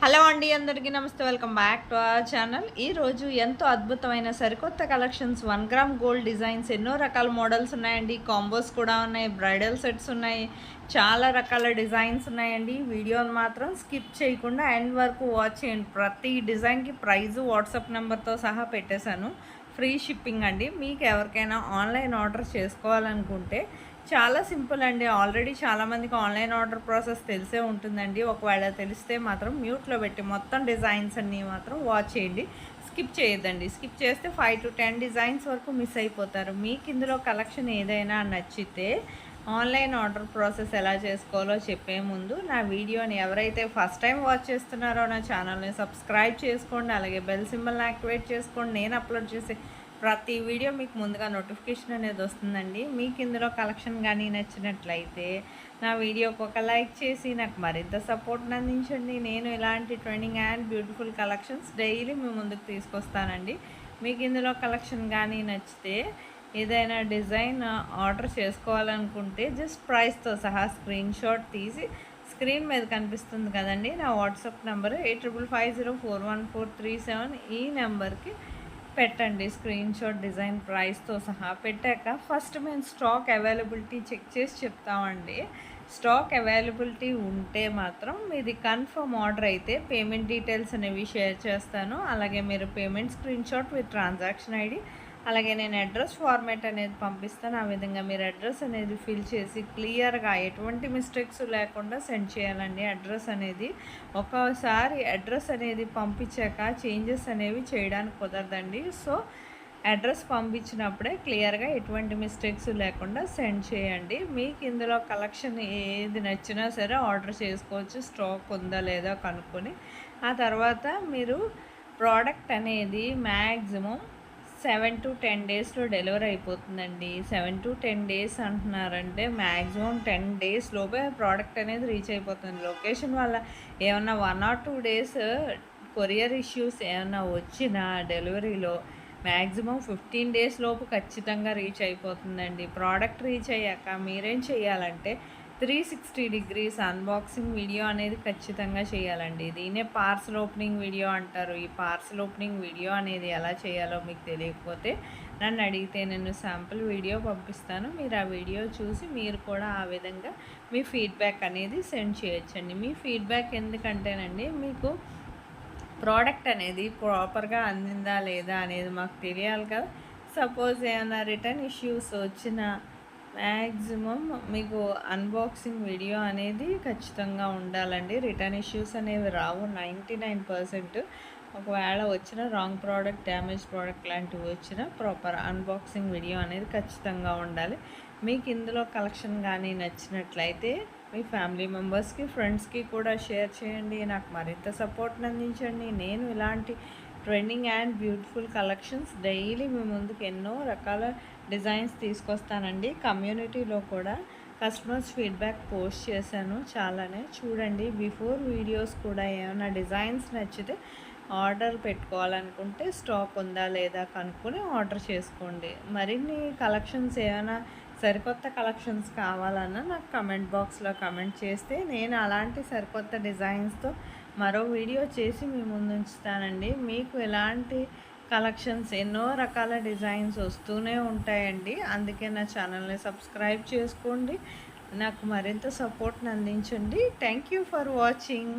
Hello అండి, అందరికీ నమస్తే. Welcome back to our channel. ఈరోజు ఎంతో అద్భుతమైన సరికొత్త కలెక్షన్స్ 1 గ్రామ్ గోల్డ్ డిజైన్స్, ఎన్నో రకాల మోడల్స్ ఉన్నాయండి. కాంబోస్ కూడా ఉన్నాయి, బ్రైడల్ సెట్స్ ఉన్నాయి, చాలా రకాల డిజైన్స్ ఉన్నాయండి. వీడియోని మాత్రం స్కిప్ చేయకుండా ఎండ్ వరకు వాచ్ చేయండి. ప్రతి డిజైన్కి ప్రైజు వాట్సాప్ నెంబర్తో సహా పెట్టేశాను. ఫ్రీ షిప్పింగ్ అండి. మీకు ఎవరికైనా ఆన్లైన్ ఆర్డర్ చేసుకోవాలనుకుంటే చాలా సింపుల్ అండి. ఆల్రెడీ చాలామందికి ఆన్లైన్ ఆర్డర్ ప్రాసెస్ తెలిసే ఉంటుందండి. ఒకవేళ తెలిస్తే మాత్రం మ్యూట్లో పెట్టి మొత్తం డిజైన్స్ అన్నీ మాత్రం వాచ్ చేయండి. స్కిప్ చేయొద్దండి. స్కిప్ చేస్తే 5 to 10 డిజైన్స్ వరకు మిస్ అయిపోతారు. మీకు ఇందులో కలెక్షన్ ఏదైనా నచ్చితే ఆన్లైన్ ఆర్డర్ ప్రాసెస్ ఎలా చేసుకోవాలో చెప్పే ముందు నా వీడియోని ఎవరైతే ఫస్ట్ టైం వాచ్ చేస్తున్నారో నా ఛానల్ని సబ్స్క్రైబ్ చేసుకోండి. అలాగే బెల్ సింబల్ని యాక్టివేట్ చేసుకోండి. నేను అప్లోడ్ చేసే ప్రతి వీడియో మీకు ముందుగా నోటిఫికేషన్ అనేది వస్తుందండి. మీకు ఇందులో కలెక్షన్ కానీ నచ్చినట్లయితే నా వీడియోకి ఒక లైక్ చేసి నాకు మరింత సపోర్ట్ని అందించండి. నేను ఇలాంటి trending and beautiful collections daily మీ ముందుకు తీసుకొస్తానండి. మీకు ఇందులో కలెక్షన్ కానీ నచ్చితే ఏదైనా డిజైన్ ఆర్డర్ చేసుకోవాలనుకుంటే జస్ట్ ప్రైస్తో సహా స్క్రీన్ షాట్ తీసి స్క్రీన్ మీద కనిపిస్తుంది కదండి, నా వాట్సాప్ నెంబర్ 8550414337. ఈ నెంబర్కి పెట్టండి స్క్రీన్ షాట్, డిజైన్ ప్రైస్తో సహా. పెట్టాక ఫస్ట్ మేము స్టాక్ అవైలబిలిటీ చెక్ చేసి చెప్తామండి. స్టాక్ అవైలబిలిటీ ఉంటే మాత్రం మీది కన్ఫర్మ్ ఆర్డర్ అయితే పేమెంట్ డీటెయిల్స్ అనేవి షేర్ చేస్తాను. అలాగే మీరు payment screen shot with transaction ID, అలాగే నేను అడ్రస్ ఫార్మాట్ అనేది పంపిస్తాను. ఆ విధంగా మీరు అడ్రస్ అనేది ఫిల్ చేసి క్లియర్గా ఎటువంటి మిస్టేక్స్ లేకుండా సెండ్ చేయాలండి. అడ్రస్ అనేది ఒక్కోసారి అడ్రస్ అనేది పంపించాక చేంజెస్ అనేవి చేయడానికి కుదరదండి. సో అడ్రస్ పంపించినప్పుడే క్లియర్గా ఎటువంటి మిస్టేక్స్ లేకుండా సెండ్ చేయండి. మీకు ఇందులో కలెక్షన్ ఏది నచ్చినా సరే ఆర్డర్ చేసుకోవచ్చు, స్టాక్ ఉందా లేదా కనుక్కొని. ఆ తర్వాత మీరు ప్రోడక్ట్ అనేది మ్యాక్సిమం 7 to 10 డేస్లో డెలివరీ అయిపోతుందండి. 7 to 10 డేస్ అంటున్నారంటే మ్యాక్సిమం 10 డేస్ లోపే ప్రోడక్ట్ అనేది రీచ్ అయిపోతుంది. లొకేషన్ వల్ల ఏమన్నా 1 or 2 డేస్ కొరియర్ ఇష్యూస్ ఏమన్నా వచ్చినా డెలివరీలో మ్యాక్సిమం 15 డేస్ లోపు ఖచ్చితంగా రీచ్ అయిపోతుందండి. ప్రోడక్ట్ రీచ్ అయ్యాక మీరేం చేయాలంటే 360 degrees అన్బాక్సింగ్ వీడియో అనేది ఖచ్చితంగా చేయాలండి. దీన్నే పార్సల్ ఓపెనింగ్ వీడియో అంటారు. ఈ పార్సల్ ఓపెనింగ్ వీడియో అనేది ఎలా చేయాలో మీకు తెలియకపోతే నన్ను అడిగితే నేను శాంపుల్ వీడియో పంపిస్తాను. మీరు ఆ వీడియో చూసి మీరు కూడా ఆ విధంగా మీ ఫీడ్బ్యాక్ అనేది సెండ్ చేయొచ్చండి. మీ ఫీడ్బ్యాక్ ఎందుకంటేనండి, మీకు ప్రోడక్ట్ అనేది ప్రాపర్గా అందిందా లేదా అనేది మాకు తెలియాలి కదా. సపోజ్ ఏమైనా రిటర్న్ ఇష్యూస్ వచ్చినా మ్యాక్సిమం మీకు అన్బాక్సింగ్ వీడియో అనేది ఖచ్చితంగా ఉండాలండి. రిటర్న్ ఇష్యూస్ అనేవి రావు 99%. ఒకవేళ వచ్చిన రాంగ్ ప్రోడక్ట్, డ్యామేజ్ ప్రోడక్ట్ లాంటివి వచ్చినా ప్రాపర్ అన్బాక్సింగ్ వీడియో అనేది ఖచ్చితంగా ఉండాలి. మీకు ఇందులో కలెక్షన్ కానీ నచ్చినట్లయితే మీ ఫ్యామిలీ మెంబర్స్కి, ఫ్రెండ్స్కి కూడా షేర్ చేయండి. నాకు మరింత సపోర్ట్ని అందించండి. నేను ఇలాంటి trending and beautiful collections daily మీ ముందుకు ఎన్నో రకాల డిజైన్స్ తీసుకొస్తానండి. కమ్యూనిటీలో కూడా కస్టమర్స్ ఫీడ్బ్యాక్ పోస్ట్ చేశాను చాలానే, చూడండి. బిఫోర్ వీడియోస్ కూడా ఏమైనా డిజైన్స్ నచ్చితే ఆర్డర్ పెట్టుకోవాలనుకుంటే స్టాక్ ఉందా లేదా కనుక్కొని ఆర్డర్ చేసుకోండి. మరిన్ని కలెక్షన్స్ ఏమైనా సరికొత్త కలెక్షన్స్ కావాలన్నా నాకు కమెంట్ బాక్స్లో కమెంట్ చేస్తే నేను అలాంటి సరికొత్త డిజైన్స్తో మరో వీడియో చేసి మీ ముందు ఉంచుతానండి. మీకు ఎలాంటి కలెక్షన్స్, ఎన్నో రకాల డిజైన్స్ వస్తూనే ఉంటాయండి. అందుకే నా ఛానల్ని సబ్స్క్రైబ్ చేసుకోండి. నాకు మరింత సపోర్ట్ని అందించండి. Thank you for watching.